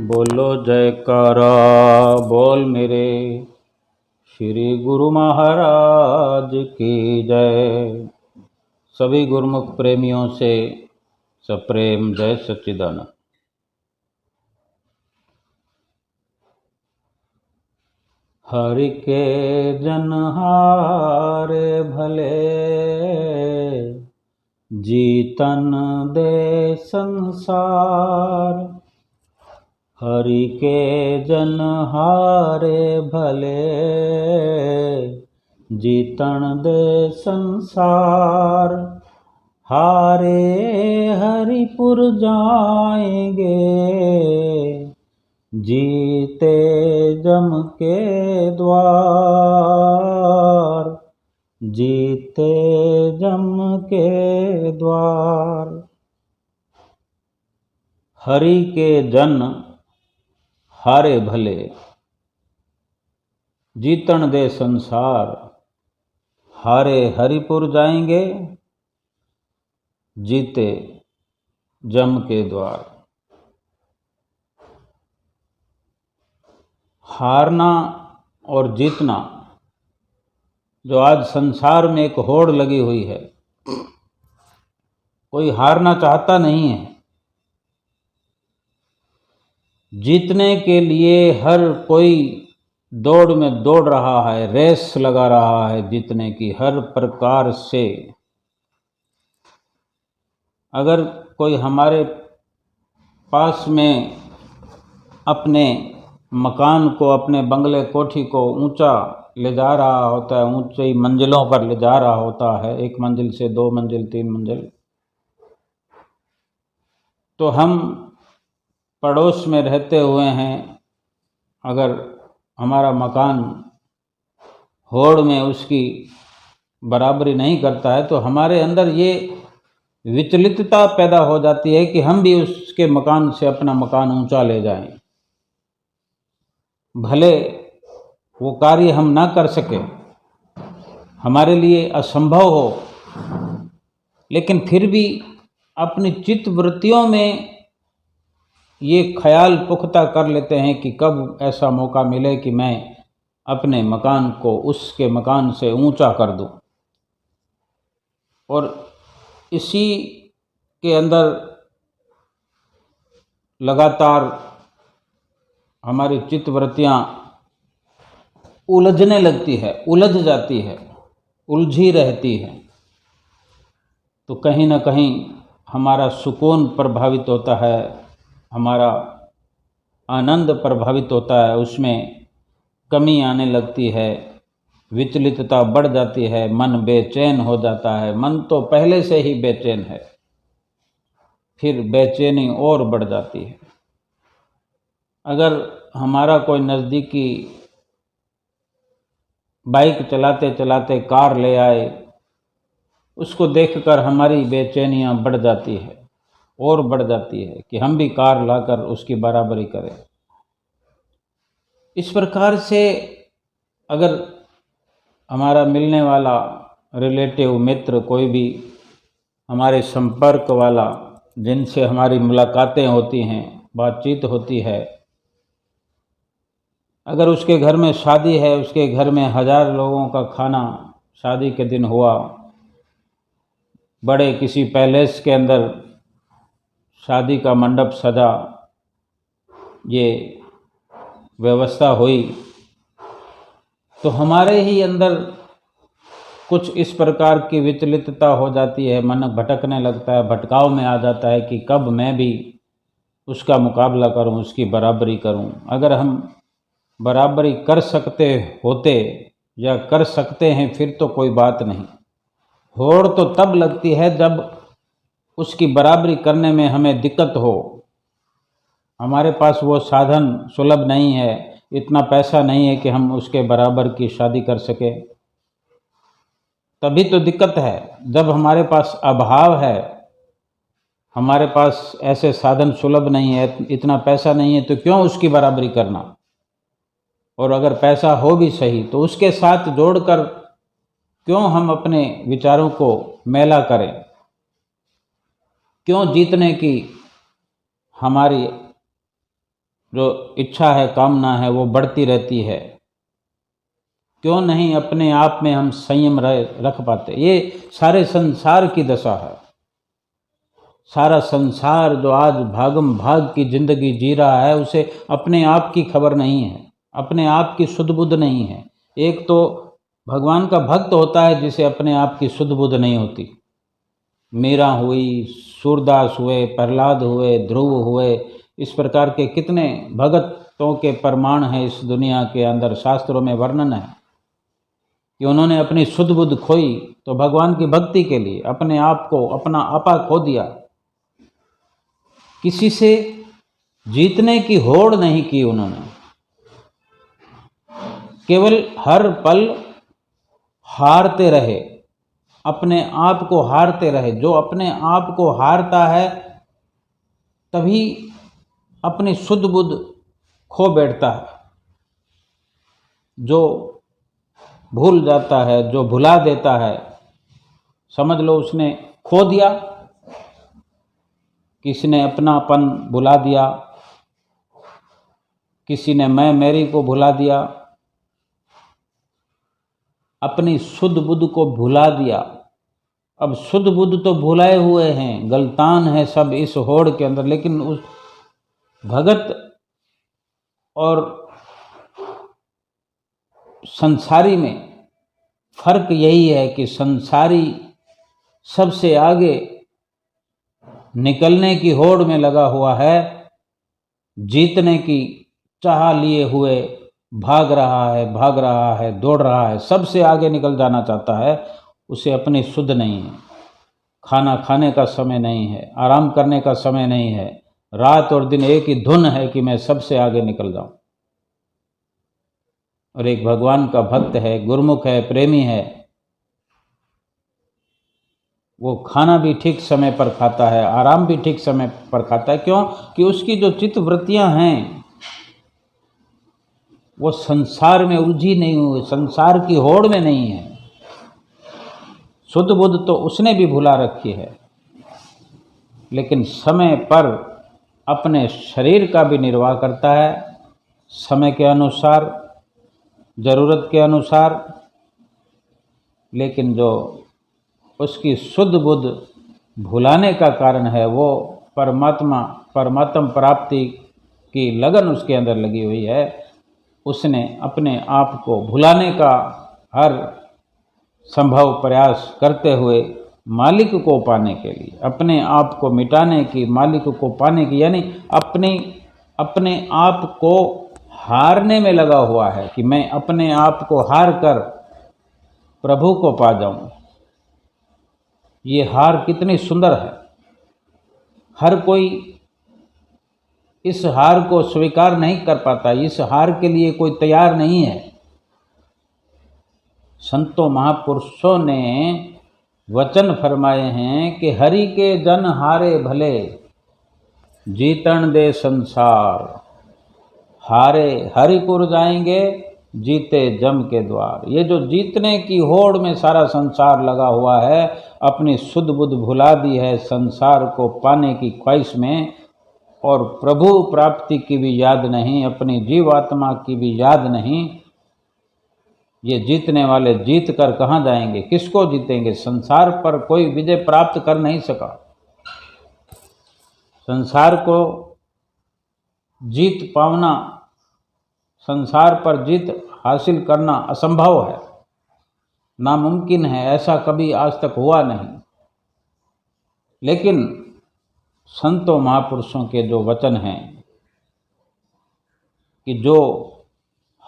बोलो जयकारा बोल मेरे श्री गुरु महाराज की जय। सभी गुरुमुख प्रेमियों से सप्रेम जय सच्चिदानंद। हरि के जनहारे भले जीतन दे संसार। हरि के जनहारे भले जीतन दे संसार। हारे हरिपुर जाएंगे जीते जम के द्वार। जीते जम के द्वार। हरि के जन हारे भले जीतन दे संसार। हारे हरिपुर जाएंगे जीते जम के द्वार। हारना और जीतना जो आज संसार में एक होड़ लगी हुई है, कोई हारना चाहता नहीं है। जीतने के लिए हर कोई दौड़ में दौड़ रहा है, रेस लगा रहा है जीतने की हर प्रकार से। अगर कोई हमारे पास में अपने मकान को, अपने बंगले कोठी को ऊंचा ले जा रहा होता है, ऊंची मंजिलों पर ले जा रहा होता है, 1 मंजिल से 2 मंजिल 3 मंजिल, तो हम पड़ोस में रहते हुए हैं, अगर हमारा मकान होड़ में उसकी बराबरी नहीं करता है तो हमारे अंदर ये विचलितता पैदा हो जाती है कि हम भी उसके मकान से अपना मकान ऊंचा ले जाएं। भले वो कार्य हम ना कर सके, हमारे लिए असंभव हो, लेकिन फिर भी अपनी चित्त वृत्तियों में ये ख्याल पुख्ता कर लेते हैं कि कब ऐसा मौका मिले कि मैं अपने मकान को उसके मकान से ऊंचा कर दूं। और इसी के अंदर लगातार हमारी चित्तवृत्तियाँ उलझने लगती है, उलझ जाती है, उलझी रहती है। तो कहीं ना कहीं हमारा सुकून प्रभावित होता है, हमारा आनंद प्रभावित होता है, उसमें कमी आने लगती है, विचलितता बढ़ जाती है, मन बेचैन हो जाता है। मन तो पहले से ही बेचैन है, फिर बेचैनी और बढ़ जाती है। अगर हमारा कोई नज़दीकी बाइक चलाते चलाते कार ले आए, उसको देखकर हमारी बेचैनियाँ बढ़ जाती है और बढ़ जाती है कि हम भी कार लाकर उसकी बराबरी करें। इस प्रकार से अगर हमारा मिलने वाला रिलेटिव, मित्र, कोई भी हमारे संपर्क वाला, जिनसे हमारी मुलाकातें होती हैं, बातचीत होती है, अगर उसके घर में शादी है, उसके घर में 1000 लोगों का खाना शादी के दिन हुआ, बड़े किसी पैलेस के अंदर शादी का मंडप सजा, ये व्यवस्था हुई, तो हमारे ही अंदर कुछ इस प्रकार की विचलितता हो जाती है, मन भटकने लगता है, भटकाव में आ जाता है कि कब मैं भी उसका मुकाबला करूं, उसकी बराबरी करूं। अगर हम बराबरी कर सकते होते या कर सकते हैं फिर तो कोई बात नहीं। होड़ तो तब लगती है जब उसकी बराबरी करने में हमें दिक्कत हो, हमारे पास वो साधन सुलभ नहीं है, इतना पैसा नहीं है कि हम उसके बराबर की शादी कर सके, तभी तो दिक्कत है। जब हमारे पास अभाव है, हमारे पास ऐसे साधन सुलभ नहीं है, इतना पैसा नहीं है, तो क्यों उसकी बराबरी करना। और अगर पैसा हो भी सही तो उसके साथ जोड़कर क्यों हम अपने विचारों को मैला करें, क्यों जीतने की हमारी जो इच्छा है, कामना है, वो बढ़ती रहती है। क्यों नहीं अपने आप में हम संयम रख पाते? ये सारे संसार की दशा है। सारा संसार जो आज भागम भाग की जिंदगी जी रहा है, उसे अपने आप की खबर नहीं है, अपने आप की सुध बुध नहीं है। एक तो भगवान का भक्त होता है जिसे अपने आप की सुध बुध नहीं होती। मीरा हुई, सूरदास हुए, प्रहलाद हुए, ध्रुव हुए, इस प्रकार के कितने भगतों के प्रमाण हैं इस दुनिया के अंदर। शास्त्रों में वर्णन है कि उन्होंने अपनी सुध बुध खोई तो भगवान की भक्ति के लिए अपने आप को, अपना आपा खो दिया। किसी से जीतने की होड़ नहीं की उन्होंने, केवल हर पल हारते रहे, अपने आप को हारते रहे। जो अपने आप को हारता है तभी अपनी सुध बुध खो बैठता है। जो भूल जाता है, जो भुला देता है, समझ लो उसने खो दिया। किसी ने अपनापन भुला दिया, किसी ने मैं मेरी को भुला दिया, अपनी सुध बुध को भुला दिया। अब सुध बुध तो भुलाए हुए हैं, गलतान है सब इस होड़ के अंदर। लेकिन उस भगत और संसारी में फर्क यही है कि संसारी सबसे आगे निकलने की होड़ में लगा हुआ है, जीतने की चाह लिए हुए भाग रहा है, दौड़ रहा है, सबसे आगे निकल जाना चाहता है। उसे अपनी सुध नहीं है, खाना खाने का समय नहीं है, आराम करने का समय नहीं है। रात और दिन एक ही धुन है कि मैं सबसे आगे निकल जाऊं। और एक भगवान का भक्त है, गुरुमुख है, प्रेमी है, वो खाना भी ठीक समय पर खाता है, आराम भी ठीक समय पर खाता है। क्यों? कि उसकी जो चित्त वृत्तियां हैं वो संसार में उलझी नहीं हुई, संसार की होड़ में नहीं है। सुध बुध तो उसने भी भुला रखी है, लेकिन समय पर अपने शरीर का भी निर्वाह करता है, समय के अनुसार, जरूरत के अनुसार। लेकिन जो उसकी सुध बुध भुलाने का कारण है वो परमात्मा प्राप्ति की लगन उसके अंदर लगी हुई है। उसने अपने आप को भुलाने का हर संभव प्रयास करते हुए मालिक को पाने के लिए, अपने आप को मिटाने की, मालिक को पाने की, यानी अपने आप को हारने में लगा हुआ है कि मैं अपने आप को हार कर प्रभु को पा जाऊं। ये हार कितनी सुंदर है। हर कोई इस हार को स्वीकार नहीं कर पाता, इस हार के लिए कोई तैयार नहीं है। संतों महापुरुषों ने वचन फरमाए हैं कि हरि के जन हारे भले, जीतन दे संसार। हारे हरिपुर जाएंगे, जीते जम के द्वार। ये जो जीतने की होड़ में सारा संसार लगा हुआ है, अपनी सुध बुध भुला दी है संसार को पाने की ख्वाहिश में, और प्रभु प्राप्ति की भी याद नहीं, अपनी जीवात्मा की भी याद नहीं। ये जीतने वाले जीत कर कहाँ जाएंगे? किसको जीतेंगे? संसार पर कोई विजय प्राप्त कर नहीं सका। संसार को जीत पाना, संसार पर जीत हासिल करना असंभव है, नामुमकिन है, ऐसा कभी आज तक हुआ नहीं। लेकिन संतों महापुरुषों के जो वचन हैं कि जो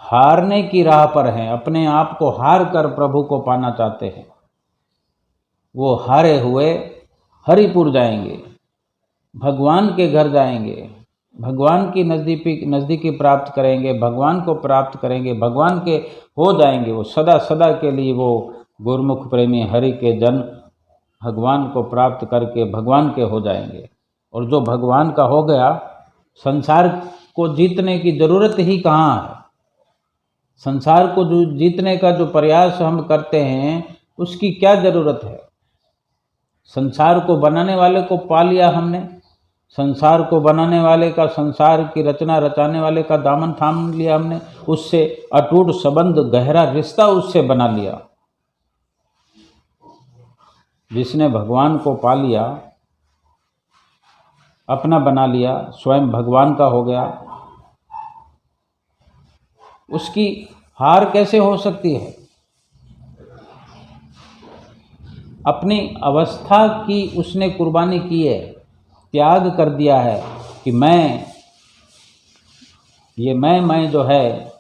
हारने की राह पर हैं, अपने आप को हार कर प्रभु को पाना चाहते हैं, वो हारे हुए हरिपुर जाएंगे, भगवान के घर जाएंगे, भगवान की नज़दीकी प्राप्त करेंगे, भगवान को प्राप्त करेंगे, भगवान के हो जाएंगे। वो सदा सदा के लिए वो गुरुमुख प्रेमी हरि के जन भगवान को प्राप्त करके भगवान के हो जाएंगे। और जो भगवान का हो गया, संसार को जीतने की ज़रूरत ही कहाँ है? संसार को जो जीतने का जो प्रयास हम करते हैं उसकी क्या ज़रूरत है? संसार को बनाने वाले को पा लिया हमने, संसार को बनाने वाले का, संसार की रचना रचाने वाले का दामन थाम लिया हमने, उससे अटूट संबंध, गहरा रिश्ता उससे बना लिया। जिसने भगवान को पा लिया, अपना बना लिया, स्वयं भगवान का हो गया, उसकी हार कैसे हो सकती है? अपनी अवस्था की उसने कुर्बानी की है, त्याग कर दिया है कि मैं जो है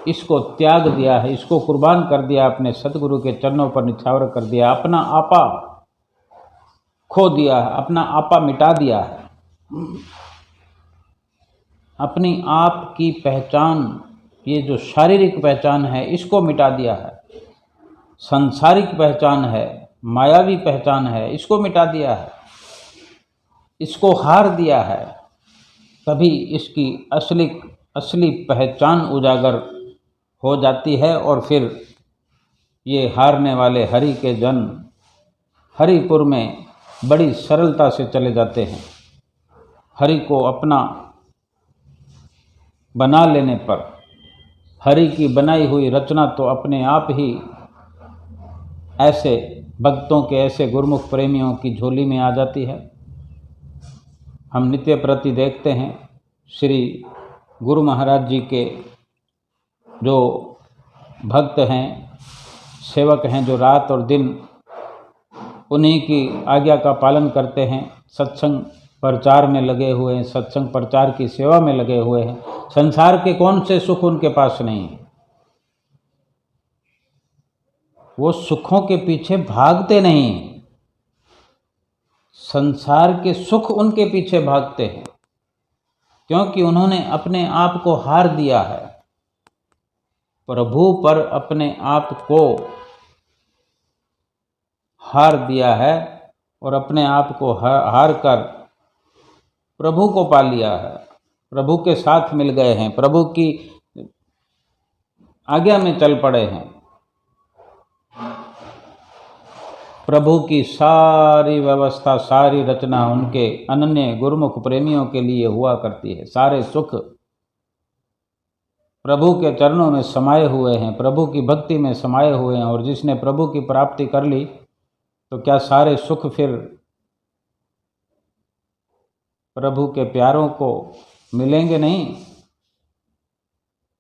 इसको त्याग दिया है, इसको कुर्बान कर दिया, अपने सतगुरु के चरणों पर निछावर कर दिया, अपना आपा खो दिया है, अपना आपा मिटा दिया है, अपनी आप की पहचान, ये जो शारीरिक पहचान है इसको मिटा दिया है, सांसारिक पहचान है, मायावी पहचान है, इसको मिटा दिया है, इसको हार दिया है। तभी इसकी असली पहचान उजागर हो जाती है और फिर ये हारने वाले हरि के जन हरिपुर में बड़ी सरलता से चले जाते हैं। हरि को अपना बना लेने पर हरि की बनाई हुई रचना तो अपने आप ही ऐसे भक्तों के, ऐसे गुरुमुख प्रेमियों की झोली में आ जाती है। हम नित्य प्रति देखते हैं श्री गुरु महाराज जी के जो भक्त हैं, सेवक हैं, जो रात और दिन उन्हीं की आज्ञा का पालन करते हैं, सत्संग प्रचार में लगे हुए हैं, सत्संग प्रचार की सेवा में लगे हुए हैं। संसार के कौन से सुख उनके पास नहीं है, वो सुखों के पीछे भागते नहीं, संसार के सुख उनके पीछे भागते हैं, क्योंकि उन्होंने अपने आप को हार दिया है, प्रभु पर अपने आप को हार दिया है और अपने आप को हार कर प्रभु को पा लिया है, प्रभु के साथ मिल गए हैं, प्रभु की आज्ञा में चल पड़े हैं। प्रभु की सारी व्यवस्था, सारी रचना उनके अनन्य गुरुमुख प्रेमियों के लिए हुआ करती है। सारे सुख प्रभु के चरणों में समाये हुए हैं, प्रभु की भक्ति में समाये हुए हैं। और जिसने प्रभु की प्राप्ति कर ली तो क्या सारे सुख फिर प्रभु के प्यारों को मिलेंगे? नहीं,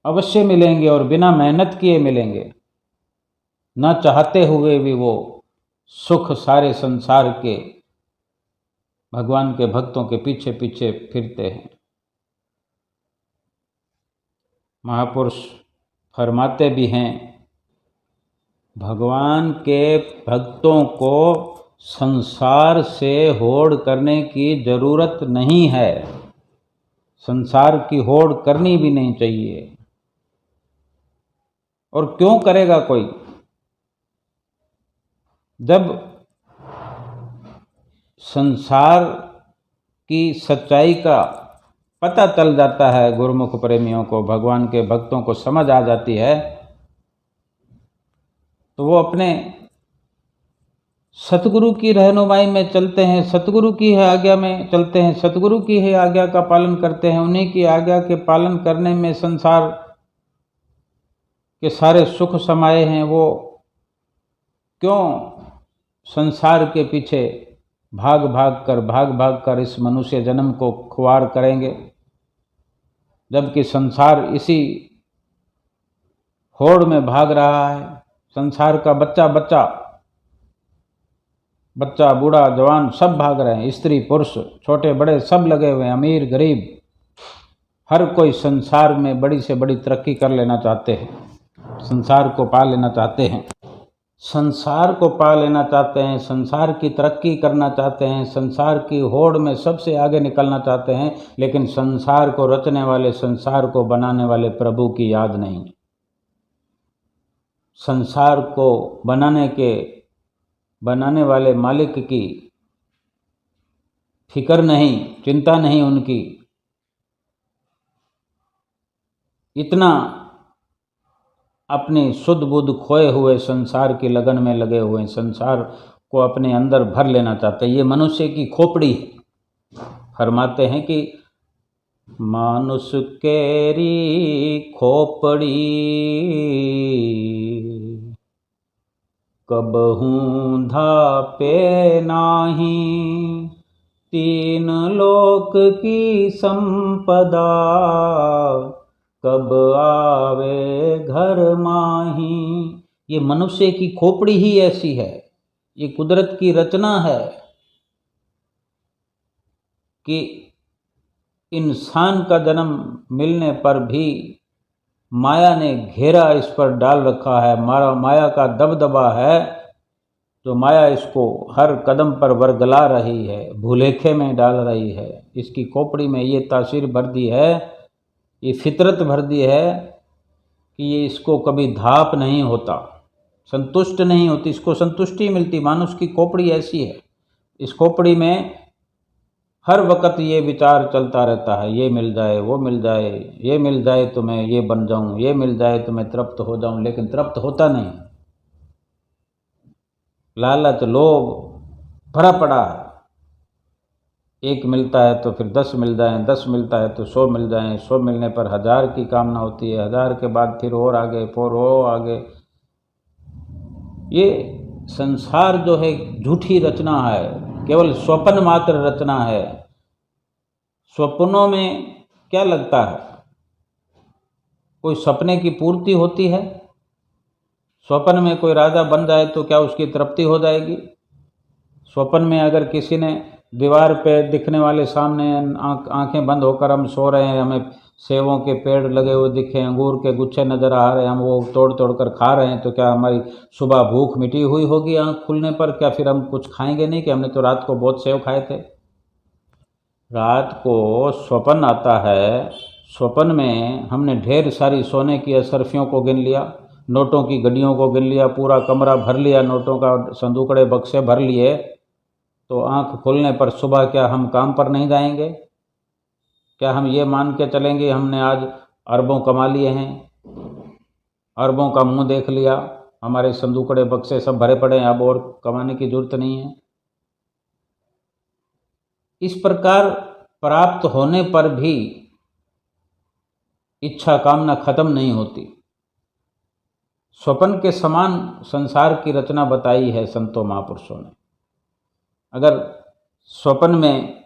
अवश्य मिलेंगे और बिना मेहनत किए मिलेंगे। न चाहते हुए भी वो सुख सारे संसार के भगवान के भक्तों के पीछे पीछे फिरते हैं। महापुरुष फरमाते भी हैं, भगवान के भक्तों को संसार से होड़ करने की जरूरत नहीं है, संसार की होड़ करनी भी नहीं चाहिए। और क्यों करेगा कोई? जब संसार की सच्चाई का पता चल जाता है गुरुमुख प्रेमियों को, भगवान के भक्तों को समझ आ जाती है, तो वो अपने सतगुरु की रहनुमाई में चलते हैं, सतगुरु की है आज्ञा में चलते हैं, सतगुरु की है आज्ञा का पालन करते हैं। उन्हीं की आज्ञा के पालन करने में संसार के सारे सुख समाये हैं। वो क्यों संसार के पीछे भाग भाग कर इस मनुष्य जन्म को खुआर करेंगे, जबकि संसार इसी होड़ में भाग रहा है। संसार का बच्चा बूढ़ा जवान सब भाग रहे हैं, स्त्री पुरुष छोटे बड़े सब लगे हुए हैं, अमीर गरीब, हर कोई संसार में बड़ी से बड़ी तरक्की कर लेना चाहते हैं, संसार को पा लेना चाहते हैं, संसार को पा लेना चाहते हैं, संसार की तरक्की करना चाहते हैं, संसार की होड़ में सबसे आगे निकलना चाहते हैं। लेकिन संसार को रचने वाले, संसार को बनाने वाले प्रभु की याद नहीं, संसार को बनाने वाले मालिक की फिक्र नहीं, चिंता नहीं उनकी। इतना अपनी शुद्ध बुद्ध खोए हुए संसार की लगन में लगे हुए हैं, संसार को अपने अंदर भर लेना चाहते हैं। ये मनुष्य की खोपड़ी है, फरमाते हैं कि मानुष केरी खोपड़ी कबहूँ धापे नाही, तीन लोक की संपदा कब आवे घर माही। ये मनुष्य की खोपड़ी ही ऐसी है, ये कुदरत की रचना है कि इंसान का जन्म मिलने पर भी माया ने घेरा इस पर डाल रखा है, माया का दबदबा है, तो माया इसको हर कदम पर वरगला रही है, भूलेखे में डाल रही है। इसकी खोपड़ी में ये तासीर भर दी है, ये फितरत भर दी है कि ये इसको कभी धाप नहीं होता, संतुष्ट नहीं होती, इसको संतुष्टि मिलती। मानुष की खोपड़ी ऐसी है, इस खोपड़ी में हर वक्त ये विचार चलता रहता है, ये मिल जाए, वो मिल जाए, ये मिल जाए तो मैं ये बन जाऊं, ये मिल जाए तो मैं तृप्त हो जाऊं, लेकिन तृप्त होता नहीं। लालच लोभ भरा पड़ा है, एक मिलता है तो फिर 10 मिल जाएं, 10 मिलता है तो 100 मिल जाएं, 100 मिलने पर 1000 की कामना होती है, 1000 के बाद फिर और आगे, फिर और आगे। ये संसार जो है झूठी रचना है, केवल स्वप्न मात्र रचना है। स्वप्नों में क्या लगता है, कोई सपने की पूर्ति होती है? स्वप्न में कोई राजा बन जाए तो क्या उसकी तृप्ति हो जाएगी? स्वप्न में अगर किसी ने दीवार पे दिखने वाले सामने आंखें बंद होकर हम सो रहे हैं, हमें सेवों के पेड़ लगे हुए दिखे, अंगूर के गुच्छे नज़र आ रहे हैं, हम वो तोड़ तोड़ कर खा रहे हैं, तो क्या हमारी सुबह भूख मिटी हुई होगी आंख खुलने पर? क्या फिर हम कुछ खाएंगे नहीं कि हमने तो रात को बहुत सेव खाए थे? रात को स्वप्न आता है, स्वप्न में हमने ढेर सारी सोने की असरफियों को गिन लिया, नोटों की गड्डियों को गिन लिया, पूरा कमरा भर लिया, नोटों का संदूकड़े बक्से भर लिए, तो आंख खुलने पर सुबह क्या हम काम पर नहीं जाएंगे? क्या हम ये मान के चलेंगे हमने आज अरबों कमा लिए हैं, अरबों का मुंह देख लिया, हमारे संदूकड़े बक्से सब भरे पड़े हैं, अब और कमाने की जरूरत नहीं है? इस प्रकार प्राप्त होने पर भी इच्छा कामना खत्म नहीं होती। स्वप्न के समान संसार की रचना बताई है संतों महापुरुषों ने। अगर स्वप्न में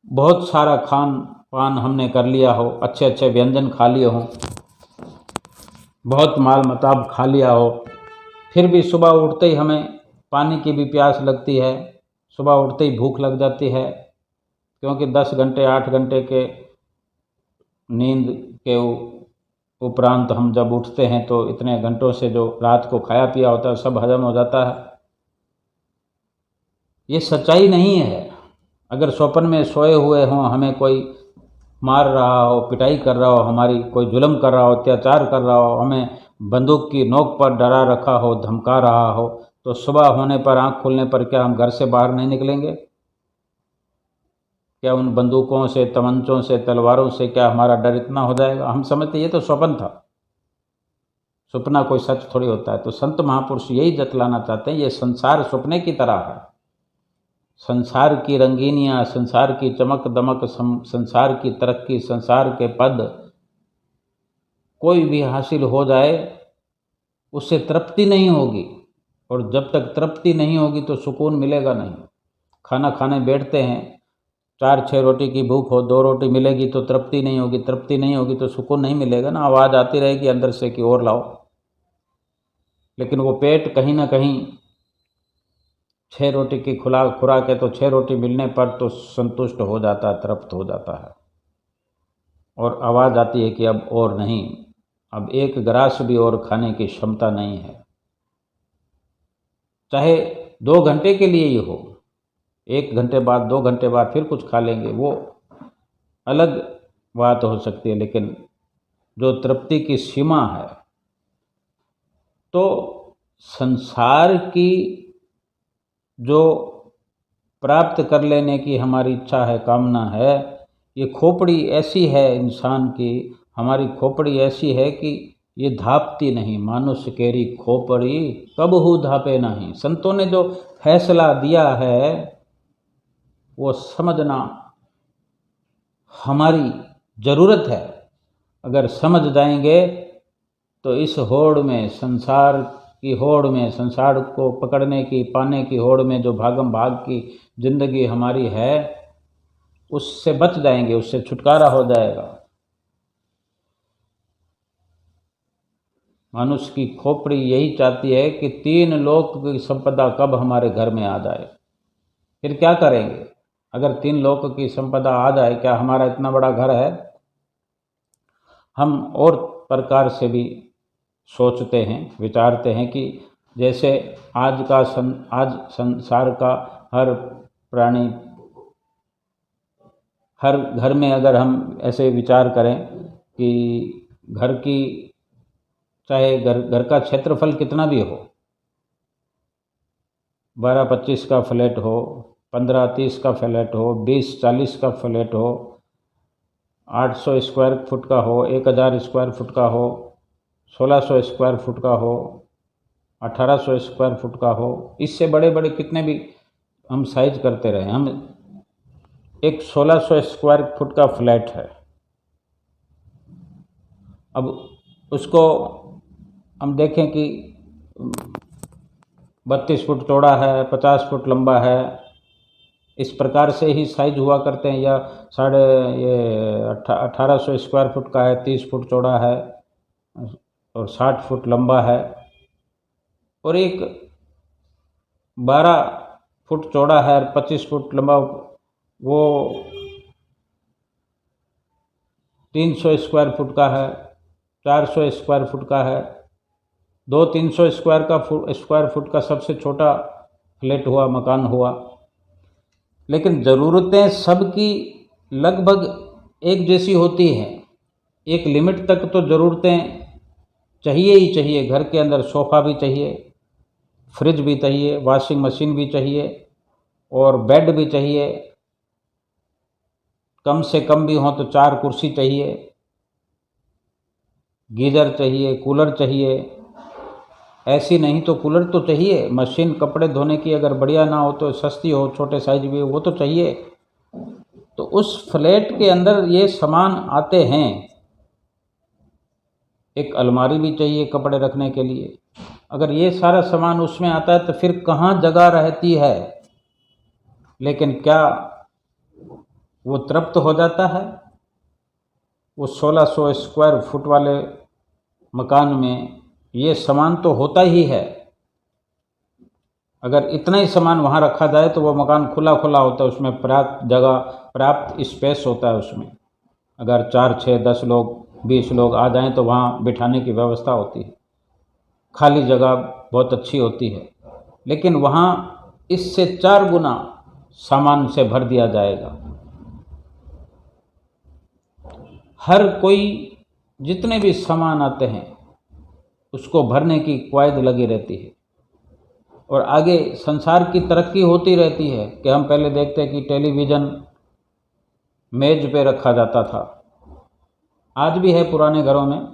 बहुत सारा खान पान हमने कर लिया हो, अच्छे अच्छे व्यंजन खा लिए हों, बहुत माल मताब खा लिया हो, फिर भी सुबह उठते ही हमें पानी की भी प्यास लगती है, सुबह उठते ही भूख लग जाती है, क्योंकि 10 घंटे 8 घंटे के नींद के उपरांत हम जब उठते हैं तो इतने घंटों से जो रात को खाया पिया होता है सब हजम हो जाता है। ये सच्चाई नहीं है। अगर स्वप्न में सोए हुए हों, हमें कोई मार रहा हो, पिटाई कर रहा हो, हमारी कोई जुल्म कर रहा हो, अत्याचार कर रहा हो, हमें बंदूक की नोक पर डरा रखा हो, धमका रहा हो, तो सुबह होने पर, आँख खुलने पर क्या हम घर से बाहर नहीं निकलेंगे? क्या उन बंदूकों से, तमंचों से, तलवारों से क्या हमारा डर इतना हो जाएगा? हम समझते ये तो स्वप्न था, सपना कोई सच थोड़ी होता है। तो संत महापुरुष यही जतलाना चाहते हैं, ये संसार सपने की तरह है। संसार की रंगीनियाँ, संसार की चमक दमक, संसार की तरक्की, संसार के पद कोई भी हासिल हो जाए उससे तृप्ति नहीं होगी, और जब तक तृप्ति नहीं होगी तो सुकून मिलेगा नहीं। खाना खाने बैठते हैं, 4-6 रोटी की भूख हो, 2 रोटी मिलेगी तो तृप्ति नहीं होगी, तृप्ति नहीं होगी तो सुकून नहीं मिलेगा ना, आवाज़ आती रहेगी अंदर से कि और लाओ। लेकिन वो पेट कहीं ना कहीं 6 रोटी की खुराक है तो 6 रोटी मिलने पर तो संतुष्ट हो जाता है, तृप्त हो जाता है, और आवाज़ आती है कि अब और नहीं, अब एक ग्रास भी और खाने की क्षमता नहीं है। चाहे 2 घंटे के लिए ही हो, 1 घंटे बाद, 2 घंटे बाद फिर कुछ खा लेंगे, वो अलग बात हो सकती है, लेकिन जो तृप्ति की सीमा है, तो संसार की जो प्राप्त कर लेने की हमारी इच्छा है, कामना है, ये खोपड़ी ऐसी है इंसान की, हमारी खोपड़ी ऐसी है कि ये धापती नहीं। मानुष केरी खोपड़ी कबहू धापे नहीं। संतों ने जो फैसला दिया है वो समझना हमारी ज़रूरत है, अगर समझ जाएंगे तो इस होड़ में, संसार की होड़ में, संसार को पकड़ने की, पाने की होड़ में जो भागम भाग की ज़िंदगी हमारी है, उससे बच जाएंगे, उससे छुटकारा हो जाएगा। मनुष्य की खोपड़ी यही चाहती है कि 3 लोक की संपदा कब हमारे घर में आ जाए। फिर क्या करेंगे? अगर 3 लोक की संपदा आ जाए, क्या हमारा इतना बड़ा घर है? हम और प्रकार से भी सोचते हैं, विचारते हैं कि जैसे आज संसार का हर प्राणी, हर घर में अगर हम ऐसे विचार करें कि घर की, चाहे घर का क्षेत्रफल कितना भी हो, 12-25 का फ्लैट हो, 15-30 का फ्लैट हो, 20-40 का फ्लैट हो, 800 स्क्वायर फुट का हो, 1000 स्क्वायर फुट का हो, 1600 स्क्वायर फुट का हो, 1800 स्क्वायर फुट का हो, इससे बड़े बड़े कितने भी हम साइज करते रहे, हम एक 1600 स्क्वायर फुट का फ्लैट है। अब उसको हम देखें कि 32 फुट चौड़ा है, 50 फुट लंबा है, इस प्रकार से ही साइज हुआ करते हैं। या 1800 स्क्वायर फुट का है, 30 फुट चौड़ा है और 60 फुट लंबा है, और एक 12 फुट चौड़ा है और 25 फुट लंबा, वो 300 स्क्वायर फुट का है, 400 स्क्वायर फुट का है, 200-300 स्क्वायर फुट का सबसे छोटा फ्लैट हुआ, मकान हुआ। लेकिन ज़रूरतें सबकी लगभग एक जैसी होती हैं। एक लिमिट तक तो ज़रूरतें चाहिए ही चाहिए। घर के अंदर सोफ़ा भी चाहिए, फ्रिज भी चाहिए, वॉशिंग मशीन भी चाहिए और बेड भी चाहिए। कम से कम भी हो तो 4 कुर्सी चाहिए, गीज़र चाहिए, कूलर चाहिए। ऐसी नहीं तो कूलर तो चाहिए। मशीन कपड़े धोने की अगर बढ़िया ना हो तो सस्ती हो, छोटे साइज भी हो, वो तो चाहिए। तो उस फ्लैट के अंदर ये सामान आते हैं। एक अलमारी भी चाहिए कपड़े रखने के लिए। अगर ये सारा सामान उसमें आता है तो फिर कहाँ जगह रहती है? लेकिन क्या वो तृप्त हो जाता है? वो 1600 स्क्वायर फुट वाले मकान में ये सामान तो होता ही है। अगर इतना ही सामान वहाँ रखा जाए तो वो मकान खुला खुला होता है, उसमें पर्याप्त जगह, पर्याप्त स्पेस होता है उसमें। अगर 4, 6, 10 लोग, 20 लोग आ जाएं तो वहाँ बिठाने की व्यवस्था होती है, खाली जगह बहुत अच्छी होती है। लेकिन वहाँ इससे 4 गुना सामान से भर दिया जाएगा। हर कोई जितने भी सामान आते हैं उसको भरने की कवायद लगी रहती है। और आगे संसार की तरक्की होती रहती है कि हम पहले देखते हैं कि टेलीविज़न मेज पे रखा जाता था। आज भी है पुराने घरों में,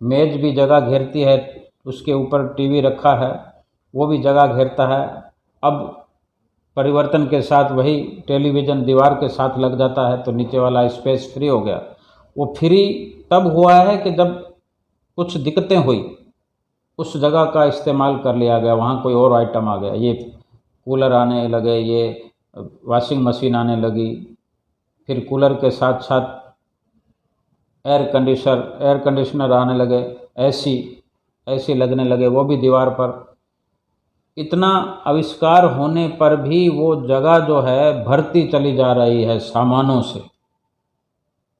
मेज भी जगह घेरती है, उसके ऊपर टीवी रखा है, वो भी जगह घेरता है। अब परिवर्तन के साथ वही टेलीविज़न दीवार के साथ लग जाता है तो नीचे वाला स्पेस फ्री हो गया। वो फ्री तब हुआ है कि जब कुछ दिक्कतें हुई, उस जगह का इस्तेमाल कर लिया गया, वहाँ कोई और आइटम आ गया, ये कूलर आने लगे, ये वॉशिंग मशीन आने लगी, फिर कूलर के साथ साथ एयर कंडीशनर आने लगे, एसी लगने लगे, वो भी दीवार पर। इतना आविष्कार होने पर भी वो जगह जो है भरती चली जा रही है सामानों से।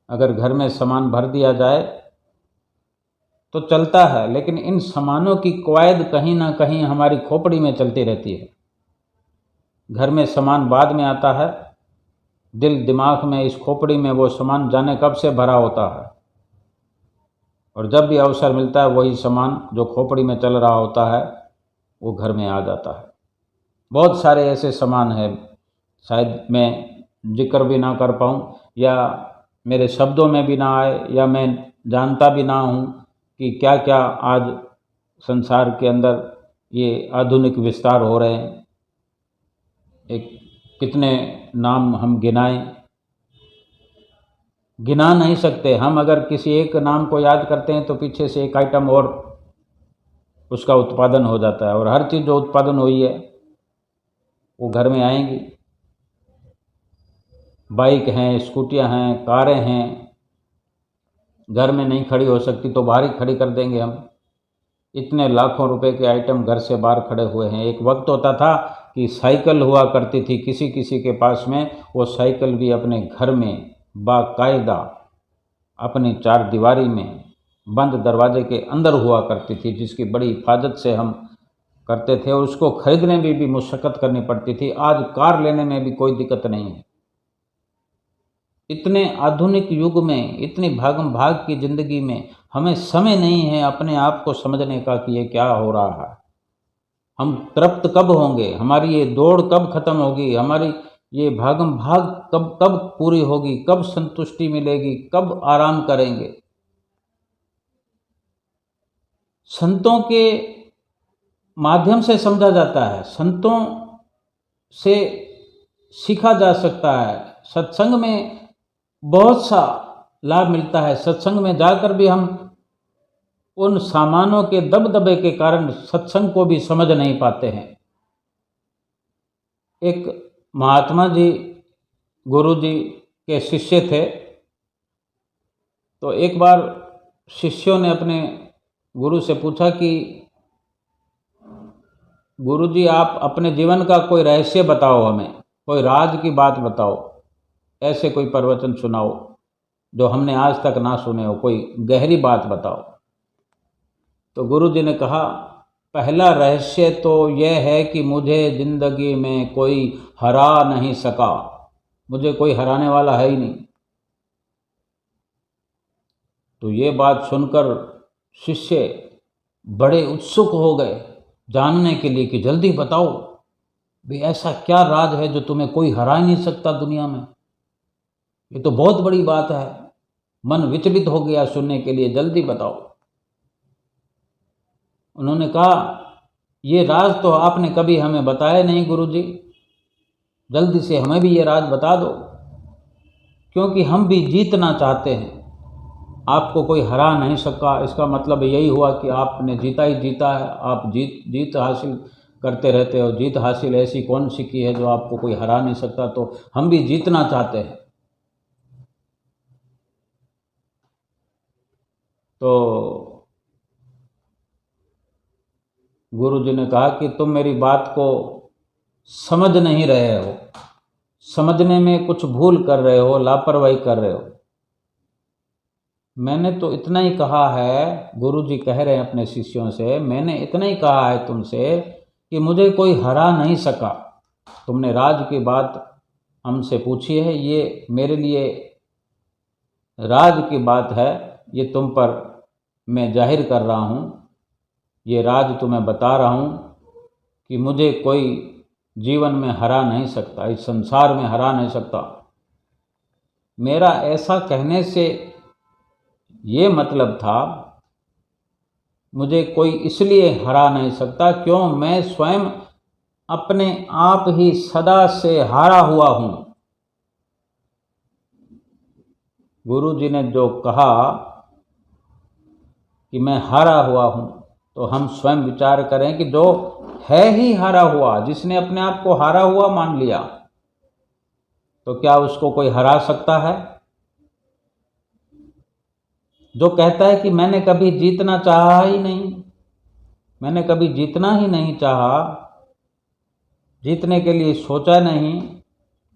अगर घर में सामान भर दिया जाए तो चलता है, लेकिन इन सामानों की कवायद कहीं ना कहीं हमारी खोपड़ी में चलती रहती है। घर में सामान बाद में आता है, दिल दिमाग में, इस खोपड़ी में वो सामान जाने कब से भरा होता है। और जब भी अवसर मिलता है वही सामान जो खोपड़ी में चल रहा होता है वो घर में आ जाता है। बहुत सारे ऐसे सामान हैं, शायद मैं जिक्र भी ना कर पाऊँ या मेरे शब्दों में भी ना आए, या मैं जानता भी ना हूँ कि क्या क्या आज संसार के अंदर ये आधुनिक विस्तार हो रहे हैं। एक कितने नाम हम गिनाएं। गिना नहीं सकते। हम अगर किसी एक नाम को याद करते हैं तो पीछे से एक आइटम और उसका उत्पादन हो जाता है, और हर चीज़ जो उत्पादन हुई है वो घर में आएंगी। बाइक हैं, स्कूटियां हैं, कारें हैं, घर में नहीं खड़ी हो सकती तो बाहर ही खड़ी कर देंगे हम। इतने लाखों रुपए के आइटम घर से बाहर खड़े हुए हैं। एक वक्त होता था कि साइकिल हुआ करती थी किसी किसी के पास में, वो साइकिल भी अपने घर में बाकायदा अपनी चार दीवारी में बंद दरवाजे के अंदर हुआ करती थी, जिसकी बड़ी हिफाजत से हम करते थे, और उसको खरीदने में भी मुशक्कत करनी पड़ती थी। आज कार लेने में भी कोई दिक्कत नहीं है। इतने आधुनिक युग में, इतनी भागम भाग की ज़िंदगी में हमें समय नहीं है अपने आप को समझने का कि ये क्या हो रहा है। हम तृप्त कब होंगे, हमारी ये दौड़ कब खत्म होगी, हमारी ये भागम भाग कब कब पूरी होगी, कब संतुष्टि मिलेगी, कब आराम करेंगे। संतों के माध्यम से समझा जाता है, संतों से सीखा जा सकता है। सत्संग में बहुत सा लाभ मिलता है। सत्संग में जाकर भी हम उन सामानों के दबदबे के कारण सत्संग को भी समझ नहीं पाते हैं। एक महात्मा जी गुरु जी के शिष्य थे, तो एक बार शिष्यों ने अपने गुरु से पूछा कि गुरु जी आप अपने जीवन का कोई रहस्य बताओ, हमें कोई राज की बात बताओ, ऐसे कोई प्रवचन सुनाओ जो हमने आज तक ना सुने हो, कोई गहरी बात बताओ। तो गुरु जी ने कहा, पहला रहस्य तो यह है कि मुझे जिंदगी में कोई हरा नहीं सका, मुझे कोई हराने वाला है ही नहीं। तो ये बात सुनकर शिष्य बड़े उत्सुक हो गए जानने के लिए कि जल्दी बताओ भी ऐसा क्या राज है जो तुम्हें कोई हरा ही नहीं सकता दुनिया में, ये तो बहुत बड़ी बात है। मन विचलित हो गया सुनने के लिए, जल्दी बताओ। उन्होंने कहा, ये राज तो आपने कभी हमें बताया नहीं गुरुजी, जल्दी से हमें भी ये राज बता दो, क्योंकि हम भी जीतना चाहते हैं। आपको कोई हरा नहीं सका, इसका मतलब यही हुआ कि आपने जीता ही जीता है। आप जीत हासिल करते रहते हो। जीत हासिल ऐसी कौन सी की है जो आपको कोई हरा नहीं सकता, तो हम भी जीतना चाहते हैं। तो गुरु जी ने कहा कि तुम मेरी बात को समझ नहीं रहे हो, समझने में कुछ भूल कर रहे हो, लापरवाही कर रहे हो। मैंने तो इतना ही कहा है, गुरु जी कह रहे हैं अपने शिष्यों से, मैंने इतना ही कहा है तुमसे कि मुझे कोई हरा नहीं सका। तुमने राज की बात हमसे पूछी है, ये मेरे लिए राज की बात है, ये तुम पर मैं जाहिर कर रहा हूँ। ये राज तुम्हें बता रहा हूँ कि मुझे कोई जीवन में हरा नहीं सकता, इस संसार में हरा नहीं सकता। मेरा ऐसा कहने से ये मतलब था, मुझे कोई इसलिए हरा नहीं सकता क्यों मैं स्वयं अपने आप ही सदा से हारा हुआ हूँ। गुरु जी ने जो कहा कि मैं हारा हुआ हूँ, तो हम स्वयं विचार करें कि जो है ही हारा हुआ, जिसने अपने आप को हारा हुआ मान लिया, तो क्या उसको कोई हरा सकता है? जो कहता है कि मैंने कभी जीतना चाहा ही नहीं, मैंने कभी जीतना ही नहीं चाहा, जीतने के लिए सोचा नहीं,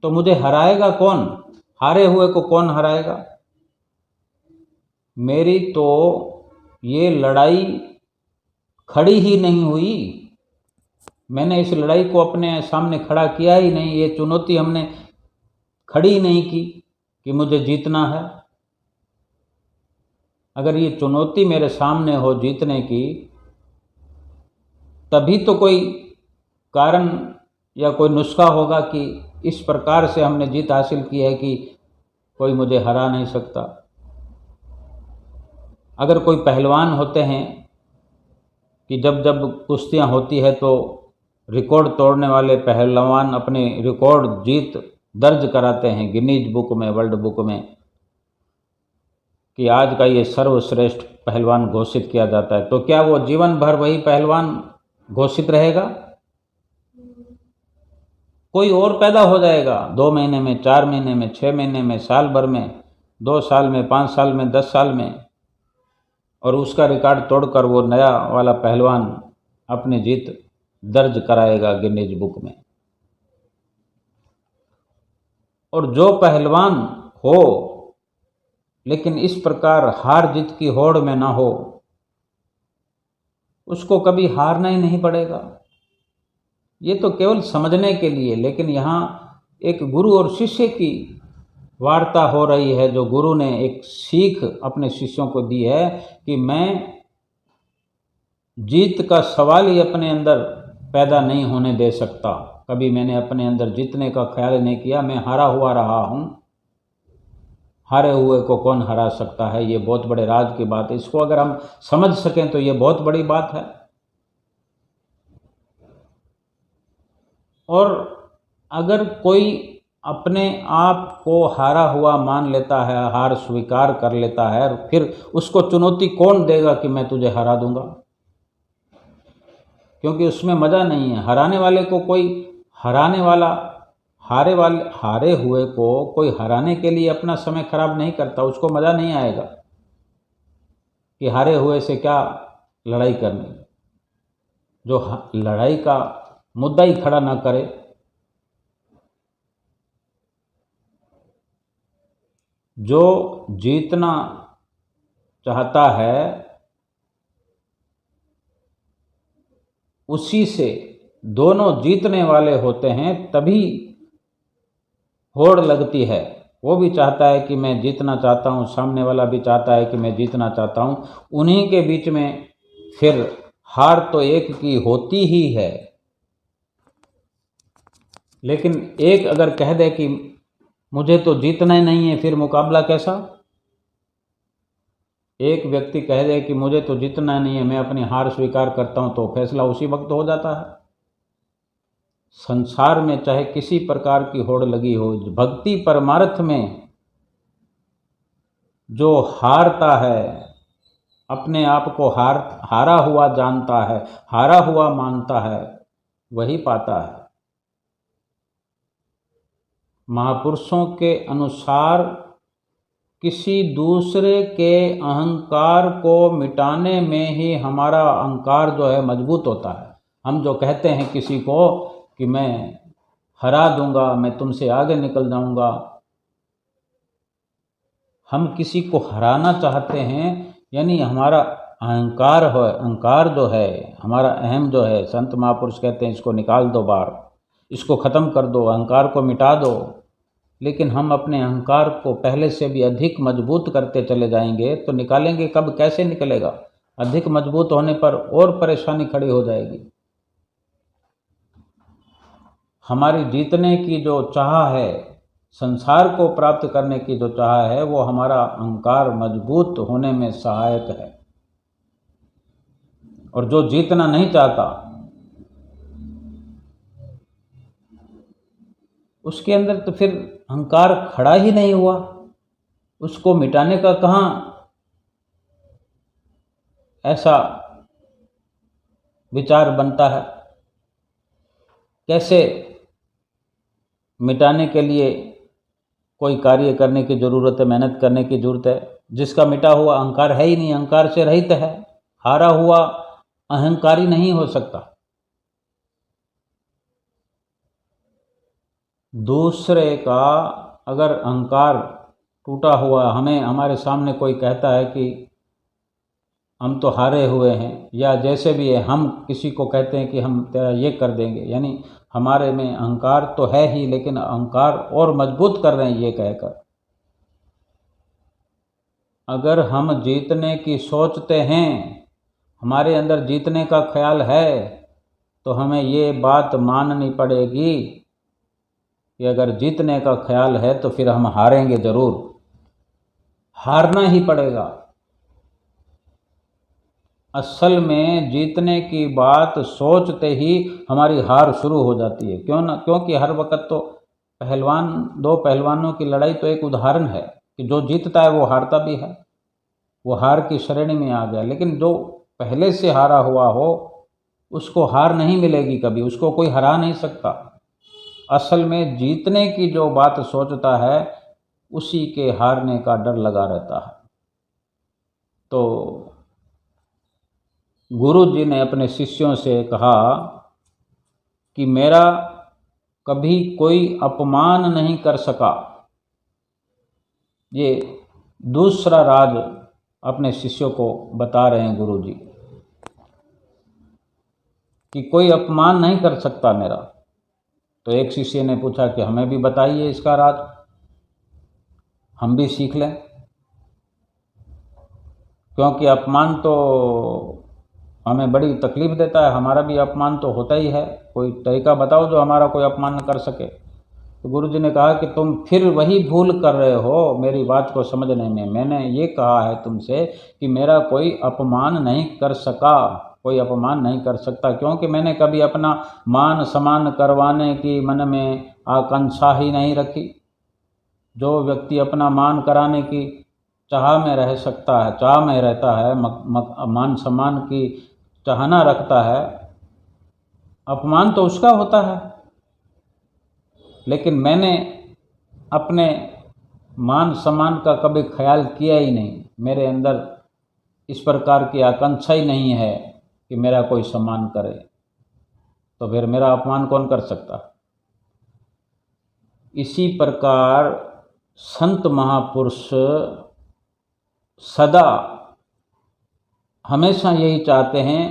तो मुझे हराएगा कौन? हारे हुए को कौन हराएगा? मेरी तो ये लड़ाई खड़ी ही नहीं हुई, मैंने इस लड़ाई को अपने सामने खड़ा किया ही नहीं, ये चुनौती हमने खड़ी नहीं की कि मुझे जीतना है। अगर ये चुनौती मेरे सामने हो जीतने की, तभी तो कोई कारण या कोई नुस्खा होगा कि इस प्रकार से हमने जीत हासिल की है कि कोई मुझे हरा नहीं सकता। अगर कोई पहलवान होते हैं कि जब जब कुश्तियाँ होती है तो रिकॉर्ड तोड़ने वाले पहलवान अपने रिकॉर्ड जीत दर्ज कराते हैं गिनीज बुक में, वर्ल्ड बुक में, कि आज का ये सर्वश्रेष्ठ पहलवान घोषित किया जाता है, तो क्या वो जीवन भर वही पहलवान घोषित रहेगा? कोई और पैदा हो जाएगा 2 महीने में, 4 महीने में, 6 महीने में, साल भर में, 2 साल में, 5 साल में, 10 साल में, और उसका रिकॉर्ड तोड़कर वो नया वाला पहलवान अपनी जीत दर्ज कराएगा गिनीज बुक में। और जो पहलवान हो लेकिन इस प्रकार हार जीत की होड़ में ना हो, उसको कभी हारना ही नहीं पड़ेगा। ये तो केवल समझने के लिए, लेकिन यहाँ एक गुरु और शिष्य की वार्ता हो रही है, जो गुरु ने एक सीख अपने शिष्यों को दी है कि मैं जीत का सवाल ही अपने अंदर पैदा नहीं होने दे सकता। कभी मैंने अपने अंदर जीतने का ख्याल नहीं किया, मैं हारा हुआ रहा हूँ। हारे हुए को कौन हरा सकता है, ये बहुत बड़े राज की बात है। इसको अगर हम समझ सकें तो ये बहुत बड़ी बात है। और अगर कोई अपने आप को हारा हुआ मान लेता है, हार स्वीकार कर लेता है, फिर उसको चुनौती कौन देगा कि मैं तुझे हरा दूंगा? क्योंकि उसमें मज़ा नहीं है। हराने वाले को कोई हराने वाला हारे हुए को कोई हराने के लिए अपना समय खराब नहीं करता। उसको मज़ा नहीं आएगा कि हारे हुए से क्या लड़ाई करनी। जो लड़ाई का मुद्दा ही खड़ा ना करे, जो जीतना चाहता है उसी से दोनों जीतने वाले होते हैं, तभी होड़ लगती है। वो भी चाहता है कि मैं जीतना चाहता हूँ, सामने वाला भी चाहता है कि मैं जीतना चाहता हूँ। उन्हीं के बीच में फिर हार तो एक की होती ही है। लेकिन एक अगर कह दे कि मुझे तो जीतना ही नहीं है, फिर मुकाबला कैसा? एक व्यक्ति कह दे कि मुझे तो जीतना नहीं है, मैं अपनी हार स्वीकार करता हूँ, तो फैसला उसी वक्त हो जाता है। संसार में चाहे किसी प्रकार की होड़ लगी हो, भक्ति परमार्थ में जो हारता है, अपने आप को हारा हुआ जानता है, हारा हुआ मानता है, वही पाता है। महापुरुषों के अनुसार किसी दूसरे के अहंकार को मिटाने में ही हमारा अहंकार जो है मजबूत होता है। हम जो कहते हैं किसी को कि मैं हरा दूंगा, मैं तुमसे आगे निकल जाऊंगा, हम किसी को हराना चाहते हैं, यानी हमारा अहंकार जो है, हमारा अहम जो है, संत महापुरुष कहते हैं इसको निकाल दो बाहर, इसको ख़त्म कर दो, अहंकार को मिटा दो। लेकिन हम अपने अहंकार को पहले से भी अधिक मजबूत करते चले जाएंगे तो निकालेंगे कब, कैसे निकलेगा? अधिक मजबूत होने पर और परेशानी खड़ी हो जाएगी। हमारी जीतने की जो चाह है, संसार को प्राप्त करने की जो चाह है, वो हमारा अहंकार मजबूत होने में सहायक है। और जो जीतना नहीं चाहता, उसके अंदर तो फिर अहंकार खड़ा ही नहीं हुआ, उसको मिटाने का कहाँ ऐसा विचार बनता है? कैसे मिटाने के लिए कोई कार्य करने की ज़रूरत है, मेहनत करने की ज़रूरत है? जिसका मिटा हुआ अहंकार है ही नहीं, अहंकार से रहित है, हारा हुआ अहंकारी नहीं हो सकता। दूसरे का अगर अहंकार टूटा हुआ, हमारे सामने कोई कहता है कि हम तो हारे हुए हैं, या जैसे भी है, हम किसी को कहते हैं कि हम तेरा ये कर देंगे, यानी हमारे में अहंकार तो है ही, लेकिन अहंकार और मजबूत कर रहे हैं ये कहकर। अगर हम जीतने की सोचते हैं, हमारे अंदर जीतने का ख्याल है, तो हमें ये बात माननी पड़ेगी कि अगर जीतने का ख्याल है तो फिर हम हारेंगे ज़रूर, हारना ही पड़ेगा। असल में जीतने की बात सोचते ही हमारी हार शुरू हो जाती है। क्यों ना? क्योंकि हर वक्त तो दो पहलवानों की लड़ाई तो एक उदाहरण है कि जो जीतता है वो हारता भी है। वो हार की श्रेणी में आ गया। लेकिन जो पहले से हारा हुआ हो उसको हार नहीं मिलेगी कभी, उसको कोई हरा नहीं सकता। असल में जीतने की जो बात सोचता है उसी के हारने का डर लगा रहता है। तो गुरु जी ने अपने शिष्यों से कहा कि मेरा कभी कोई अपमान नहीं कर सका। ये दूसरा राज अपने शिष्यों को बता रहे हैं गुरु जी कि कोई अपमान नहीं कर सकता मेरा। तो एक शिष्य ने पूछा कि हमें भी बताइए इसका राज, हम भी सीख लें, क्योंकि अपमान तो हमें बड़ी तकलीफ देता है, हमारा भी अपमान तो होता ही है, कोई तरीका बताओ जो हमारा कोई अपमान न कर सके। तो गुरु जी ने कहा कि तुम फिर वही भूल कर रहे हो मेरी बात को समझने में। मैंने ये कहा है तुमसे कि मेरा कोई अपमान नहीं कर सका, कोई अपमान नहीं कर सकता, क्योंकि मैंने कभी अपना मान सम्मान करवाने की मन में आकांक्षा ही नहीं रखी। जो व्यक्ति अपना मान कराने की चाह में रह सकता है, चाह में रहता है, मान सम्मान की चाहना रखता है, अपमान तो उसका होता है। लेकिन मैंने अपने मान सम्मान का कभी ख्याल किया ही नहीं, मेरे अंदर इस प्रकार की आकांक्षा ही नहीं है कि मेरा कोई सम्मान करे, तो फिर मेरा अपमान कौन कर सकता। इसी प्रकार संत महापुरुष सदा हमेशा यही चाहते हैं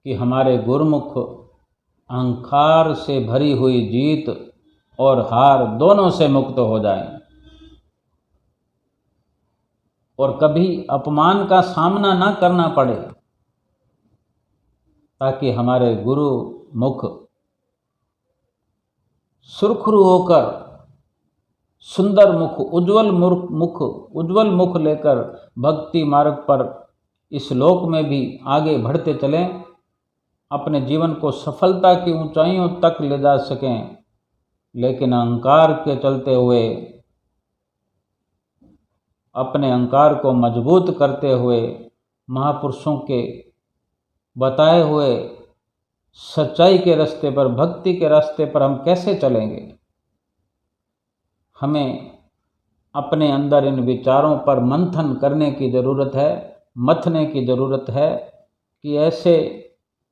कि हमारे गुरुमुख अहंकार से भरी हुई जीत और हार दोनों से मुक्त हो जाएं और कभी अपमान का सामना ना करना पड़े, ताकि हमारे गुरु मुख सुरखरू होकर सुंदर मुख, उज्जवल मुख लेकर भक्ति मार्ग पर इस लोक में भी आगे बढ़ते चलें, अपने जीवन को सफलता की ऊंचाइयों तक ले जा सकें। लेकिन अहंकार के चलते हुए, अपने अहंकार को मजबूत करते हुए महापुरुषों के बताए हुए सच्चाई के रास्ते पर, भक्ति के रास्ते पर हम कैसे चलेंगे। हमें अपने अंदर इन विचारों पर मंथन करने की ज़रूरत है, मथने की ज़रूरत है कि ऐसे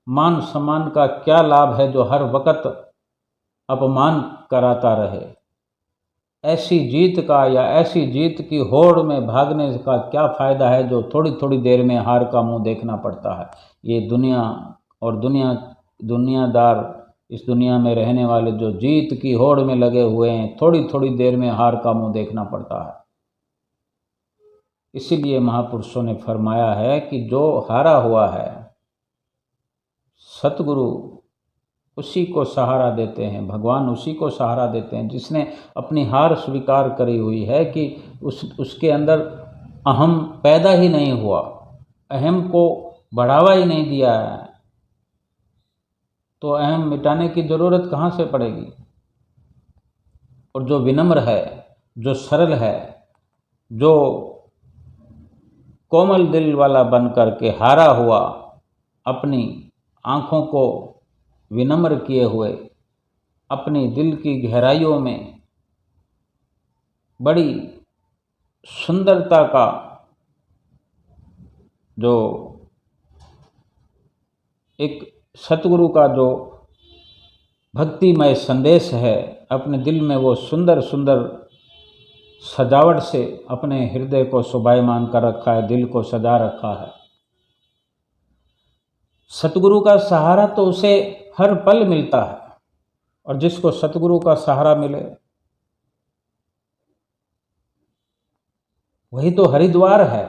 मान सम्मान का क्या लाभ है जो हर वक्त अपमान कराता रहे। ऐसी जीत का या ऐसी जीत की होड़ में भागने का क्या फ़ायदा है जो थोड़ी थोड़ी देर में हार का मुंह देखना पड़ता है। ये दुनिया और दुनियादार, इस दुनिया में रहने वाले जो जीत की होड़ में लगे हुए हैं, थोड़ी थोड़ी देर में हार का मुंह देखना पड़ता है। इसीलिए महापुरुषों ने फरमाया है कि जो हारा हुआ है सतगुरु उसी को सहारा देते हैं, भगवान उसी को सहारा देते हैं जिसने अपनी हार स्वीकार करी हुई है कि उसके अंदर अहम पैदा ही नहीं हुआ, अहम को बढ़ावा ही नहीं दिया है, तो अहम मिटाने की ज़रूरत कहाँ से पड़ेगी। और जो विनम्र है, जो सरल है, जो कोमल दिल वाला बनकर के हारा हुआ, अपनी आँखों को विनम्र किए हुए, अपनी दिल की गहराइयों में बड़ी सुंदरता का जो एक सतगुरु का जो भक्तिमय संदेश है, अपने दिल में वो सुंदर सुंदर सजावट से अपने हृदय को शोभायमान कर रखा है, दिल को सजा रखा है। सतगुरु का सहारा तो उसे हर पल मिलता है, और जिसको सतगुरु का सहारा मिले वही तो हरिद्वार है,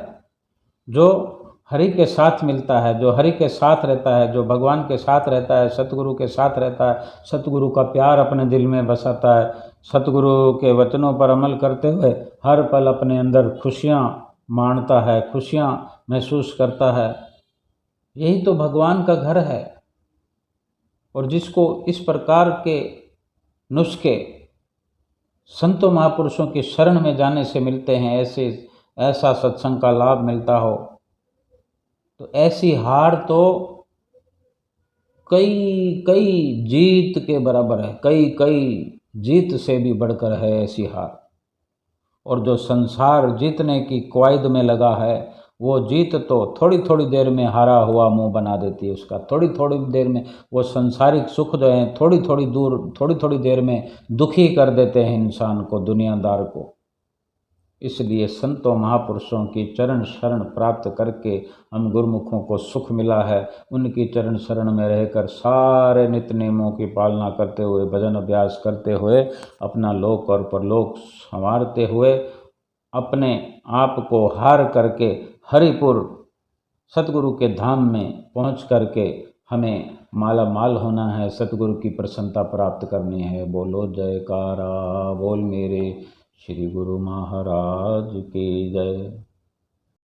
जो हरि के साथ मिलता है, जो हरि के साथ रहता है, जो भगवान के साथ रहता है, सतगुरु के साथ रहता है, सतगुरु का प्यार अपने दिल में बसाता है, सतगुरु के वचनों पर अमल करते हुए हर पल अपने अंदर खुशियाँ माणता है, खुशियाँ महसूस करता है। यही तो भगवान का घर है। और जिसको इस प्रकार के नुस्खे संतों महापुरुषों की शरण में जाने से मिलते हैं, ऐसे ऐसा सत्संग का लाभ मिलता हो, तो ऐसी हार तो कई कई जीत के बराबर है, कई कई जीत से भी बढ़कर है ऐसी हार। और जो संसार जीतने की कवायद में लगा है, वो जीत तो थोड़ी थोड़ी देर में हारा हुआ मुंह बना देती है उसका। थोड़ी थोड़ी देर में वो संसारिक सुख जो है थोड़ी थोड़ी देर में दुखी कर देते हैं इंसान को, दुनियादार को। इसलिए संतों महापुरुषों की चरण शरण प्राप्त करके हम गुरुमुखों को सुख मिला है। उनकी चरण शरण में रहकर सारे नित्य नियमों की पालना करते हुए, भजन अभ्यास करते हुए, अपना लोक और परलोक संवारते हुए, अपने आप को हार करके हरिपुर सतगुरु के धाम में पहुंच करके हमें माला माल होना है, सतगुरु की प्रसन्नता प्राप्त करनी है। बोलो जयकारा बोल मेरे श्री गुरु महाराज की जय।